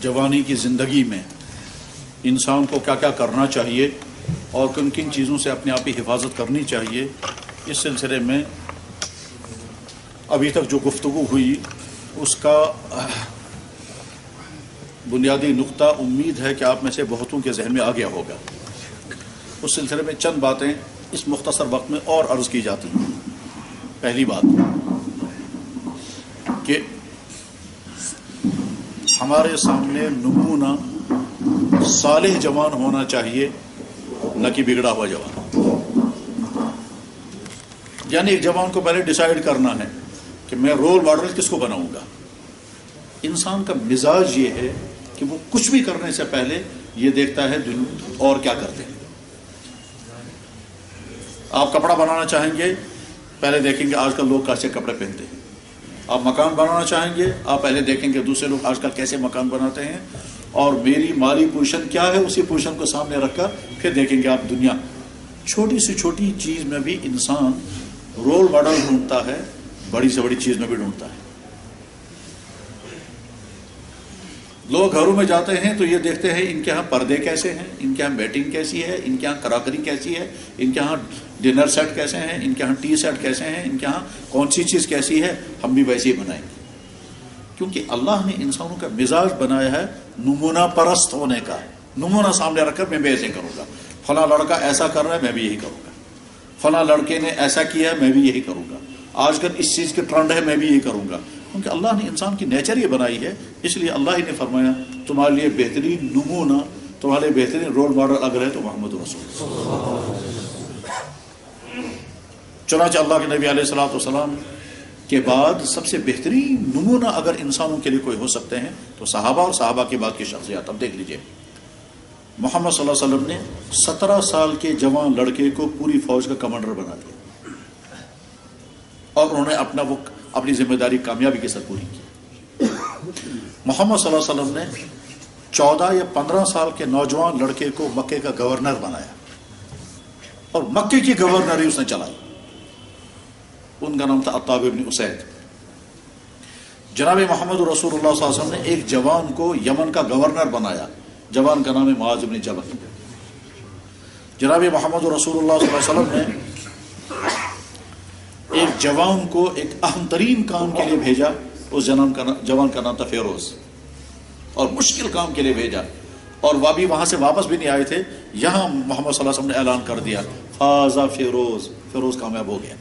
جوانی کی زندگی میں انسان کو کیا کیا کرنا چاہیے اور کن کن چیزوں سے اپنے آپ کی حفاظت کرنی چاہیے، اس سلسلے میں ابھی تک جو گفتگو ہوئی اس کا بنیادی نقطہ امید ہے کہ آپ میں سے بہتوں کے ذہن میں آ گیا ہوگا۔ اس سلسلے میں چند باتیں اس مختصر وقت میں اور عرض کی جاتی ہیں۔ پہلی بات کہ ہمارے سامنے نمونہ صالح جوان ہونا چاہیے، نہ کہ بگڑا ہوا جوان۔ یعنی ایک جوان کو پہلے ڈیسائیڈ کرنا ہے کہ میں رول ماڈل کس کو بناؤں گا۔ انسان کا مزاج یہ ہے کہ وہ کچھ بھی کرنے سے پہلے یہ دیکھتا ہے اور کیا کرتے ہیں۔ آپ کپڑا بنانا چاہیں گے، پہلے دیکھیں گے آج کل لوگ کیسے کپڑے پہنتے ہیں۔ آپ مکان بنانا چاہیں گے، آپ پہلے دیکھیں گے دوسرے لوگ آج کل کیسے مکان بناتے ہیں، اور میری مالی پوزیشن کیا ہے، اسی پوزیشن کو سامنے رکھ کر پھر دیکھیں گے آپ دنیا۔ چھوٹی سے چھوٹی چیز میں بھی انسان رول ماڈل ڈھونڈتا ہے، بڑی سے بڑی چیز میں بھی ڈھونڈتا ہے۔ لوگ گھروں میں جاتے ہیں تو یہ دیکھتے ہیں ان کے ہاں پردے کیسے ہیں، ان کے ہاں بیٹنگ کیسی ہے، ان کے ہاں کراکری کیسی ہے، ان کے ہاں ڈنر سیٹ کیسے ہیں، ان کے ہاں ٹی سیٹ کیسے ہیں، ان کے ہاں کون سی چیز کیسی ہے، ہم بھی ویسے ہی بنائیں گے۔ کیونکہ اللہ نے انسانوں کا مزاج بنایا ہے نمونہ پرست ہونے کا۔ نمونہ سامنے رکھ کر میں بھی ایسے کروں گا، فلاں لڑکا ایسا کر رہا ہے میں بھی یہی کروں گا، فلاں لڑکے نے ایسا کیا ہے میں بھی یہی کروں گا، آج کل اس چیز کی ٹرینڈ ہے میں بھی یہی کروں گا۔ کیونکہ اللہ نے انسان کی نیچر یہ بنائی ہے، اس لیے اللہ ہی نے فرمایا تمہارے لیے بہترین نمونہ، تمہارے لیے بہترین رول ماڈل اگر ہے تو محمد رسول۔ چنانچہ اللہ کے نبی علیہ الصلوۃ والسلام کے بعد سب سے بہترین نمونہ اگر انسانوں کے لیے کوئی ہو سکتے ہیں تو صحابہ، اور صحابہ کے بعد کی شخصیات۔ اب دیکھ لیجئے، محمد صلی اللہ علیہ وسلم نے 17 سال کے جوان لڑکے کو پوری فوج کا کمانڈر بنا دیا، اور انہوں نے اپنی ذمہ داری کامیابی کے ساتھ پوری کی۔ محمد صلی اللہ علیہ وسلم نے 14 یا 15 سال کے نوجوان لڑکے کو مکے کا گورنر بنایا، اور مکے کی گورنری اس نے چلائی۔ ان کا نام تھا عطاب بن اسید۔ جناب محمد رسول اللہ صلی اللہ علیہ وسلم نے ایک جوان کو یمن کا گورنر بنایا، جوان کا نام ہے معاذ بن جبل۔ جناب محمد رسول اللہ صلی اللہ علیہ وسلم نے ایک جوان کو ایک اہم ترین کام کے لیے بھیجا، اس جوان کا نام تھا فیروز، اور مشکل کام کے لیے بھیجا، اور وہ بھی وہاں سے واپس بھی نہیں آئے تھے۔ یہاں محمد صلی اللہ علیہ وسلم نے اعلان کر دیا فاز فیروز، فیروز کامیاب ہو گیا۔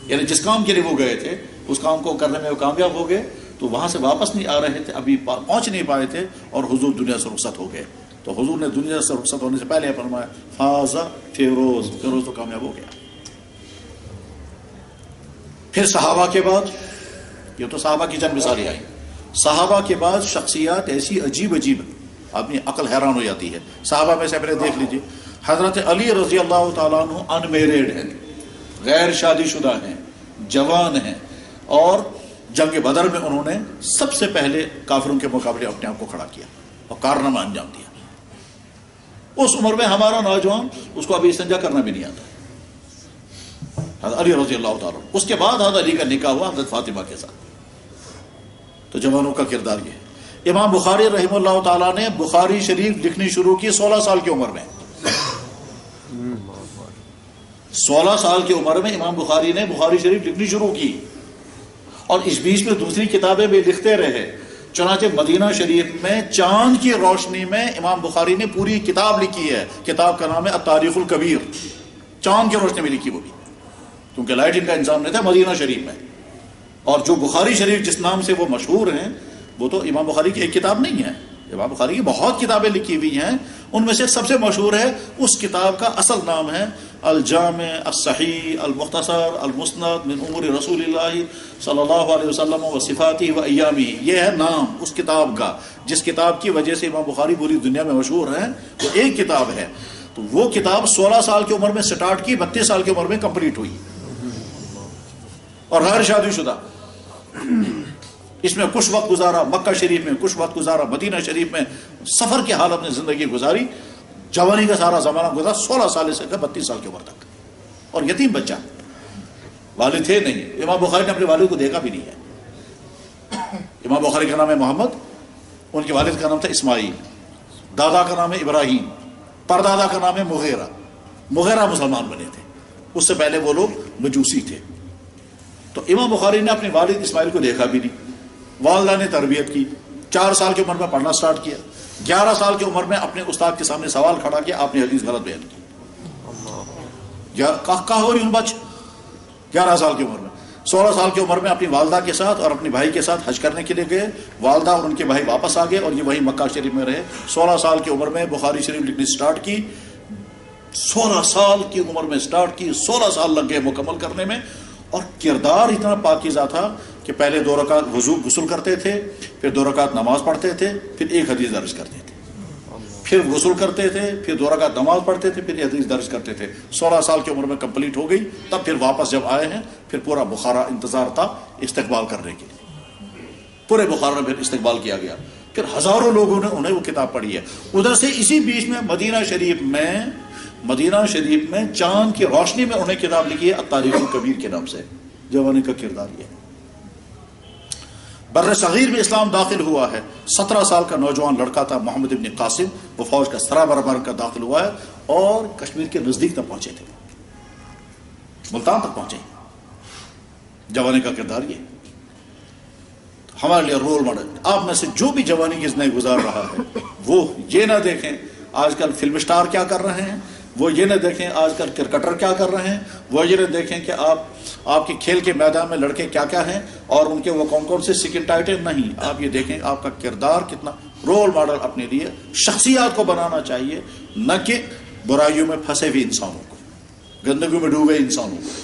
یعنی جس کام کے لیے وہ گئے تھے اس کام کو کرنے میں وہ کامیاب ہو گئے، تو وہاں سے واپس نہیں آ رہے تھے، ابھی پہنچ نہیں پائے تھے، اور حضور دنیا سے رخصت ہو گئے۔ تو حضور نے دنیا سے رخصت ہونے سے پہلے فرمایا فاز فیروز، فیروز تو کامیاب ہو گیا۔ پھر صحابہ کے بعد، یہ تو صحابہ کی چند مثالیں آئی، صحابہ کے بعد شخصیات ایسی عجیب عجیب اپنی عقل حیران ہو جاتی ہے۔ صحابہ میں سے پہلے دیکھ لیجیے، حضرت علی رضی اللہ تعالیٰ عنہ ان میریڈ ہیں، غیر شادی شدہ ہیں، جوان ہیں، اور جنگ بدر میں انہوں نے سب سے پہلے کافروں کے مقابلے اپنے آپ کو کھڑا کیا اور کارنامہ انجام دیا۔ اس عمر میں ہمارا نوجوان، اس کو ابھی استنجا کرنا بھی نہیں آتا، حضرت علی رضی اللہ تعالیٰ۔ اس کے بعد حضرت علی کا نکاح ہوا حضرت فاطمہ کے ساتھ۔ تو جوانوں کا کردار یہ ہے۔ امام بخاری رحمہ اللہ تعالیٰ نے بخاری شریف لکھنی شروع کی 16 سال کی عمر میں۔ 16 سال کی عمر میں امام بخاری نے بخاری شریف لکھنی شروع کی، اور اس بیچ میں دوسری کتابیں بھی لکھتے رہے۔ چنانچہ مدینہ شریف میں چاند کی روشنی میں امام بخاری نے پوری کتاب لکھی ہے، کتاب کا نام ہے التاریخ الکبیر۔ چاند کی روشنی میں لکھی وہ بھی، کیونکہ لائٹنگ کا انتظام نہیں تھا مدینہ شریف میں۔ اور جو بخاری شریف جس نام سے وہ مشہور ہیں، وہ تو امام بخاری کی ایک کتاب نہیں ہے، امام بخاری کی بہت کتابیں لکھی ہوئی ہیں، ان میں سے سب سے مشہور ہے، اس کتاب کا اصل نام ہے الجامع الصحیح المختصر المسند من امور رسول اللہ صلی اللہ علیہ وسلم و صفاتہ و ایامہ۔ یہ ہے نام اس کتاب کا، جس کتاب کی وجہ سے امام بخاری پوری دنیا میں مشہور ہیں، وہ ایک کتاب ہے۔ تو وہ کتاب 16 سال کی عمر میں سٹارٹ کی، 32 سال کی عمر میں کمپلیٹ ہوئی، اور غیر شادی شدہ۔ اس میں کچھ وقت گزارا مکہ شریف میں، کچھ وقت گزارا مدینہ شریف میں، سفر کی حالت میں زندگی گزاری، جوانی کا سارا زمانہ گزارا 16 سال سے 32 سال کی عمر تک، اور یتیم بچہ، والد تھے نہیں۔ امام بخاری نے اپنے والد کو دیکھا بھی نہیں ہے۔ امام بخاری کا نام ہے محمد، ان کے والد کا نام تھا اسماعیل، دادا کا نام ہے ابراہیم، پردادا کا نام ہے مغیرہ۔ مغیرہ مسلمان بنے تھے، اس سے پہلے وہ لوگ مجوسی تھے۔ تو امام بخاری نے اپنے والد اسماعیل کو دیکھا بھی نہیں، والدہ نے تربیت کی، 4 سال کی عمر میں پڑھنا سٹارٹ کیا، 11 سال کی عمر میں اپنے استاد کے سامنے سوال کھڑا کیا، آپ نے حدیث غلط بیان کی۔ کہاں ہو رہی ان بچ 11 سال کی عمر میں، 16 سال کی عمر میں اپنی والدہ کے ساتھ اور اپنے بھائی کے ساتھ حج کرنے کے لیے گئے، والدہ اور ان کے بھائی واپس آ گئے اور یہ وہی مکہ شریف میں رہے۔ 16 سال کی عمر میں بخاری شریف لکھنی سٹارٹ کی، 16 سال کی عمر میں سٹارٹ کی، 16 سال لگ گئے مکمل کرنے میں، اور کردار اتنا پاکیزہ تھا کہ پہلے 2 رکعت غسل کرتے تھے، پھر 2 رکعت نماز پڑھتے تھے، پھر 1 حدیث درج کرتے تھے، پھر غسل کرتے تھے، پھر 2 رکعت نماز پڑھتے تھے، پھر حدیث درج کرتے تھے۔ 16 سال کی عمر میں کمپلیٹ ہو گئی، تب پھر واپس جب آئے ہیں پھر پورا بخارا انتظار تھا استقبال کرنے کے لیے، پورے بخارا میں پھر استقبال کیا گیا، پھر ہزاروں لوگوں نے انہیں وہ کتاب پڑھی ہے۔ ادھر سے اسی بیچ میں مدینہ شریف میں چاند کی روشنی میں انہیں کتاب لکھی ہے التاریخ الکبیر کے نام سے، جوانی کا کردار یہ ہے۔ بر صغیر میں اسلام داخل ہوا ہے، 17 سال کا نوجوان لڑکا تھا محمد ابن قاسم، وہ فوج کا سربراہ کا داخل ہوا ہے اور کشمیر کے نزدیک تک پہنچے تھے، ملتان تک پہنچے۔ جوانی کا کردار یہ ہمارے لیے رول ماڈل۔ آپ میں سے جو بھی جوانی کی زندگی گزار رہا ہے وہ یہ نہ دیکھیں آج کل فلم اسٹار کیا کر رہے ہیں، وہ یہ نہ دیکھیں آج کل کرکٹر کیا کر رہے ہیں، وہ یہ نہ دیکھیں کہ آپ کے کھیل کے میدان میں لڑکے کیا کیا ہیں اور ان کے وہ کون سے سکن ٹائٹل نہیں، آپ یہ دیکھیں آپ کا کردار کتنا رول ماڈل اپنے لیے شخصیات کو بنانا چاہیے، نہ کہ برائیوں میں پھنسے ہوئے انسانوں کو، گندگی میں ڈوبے انسانوں کو۔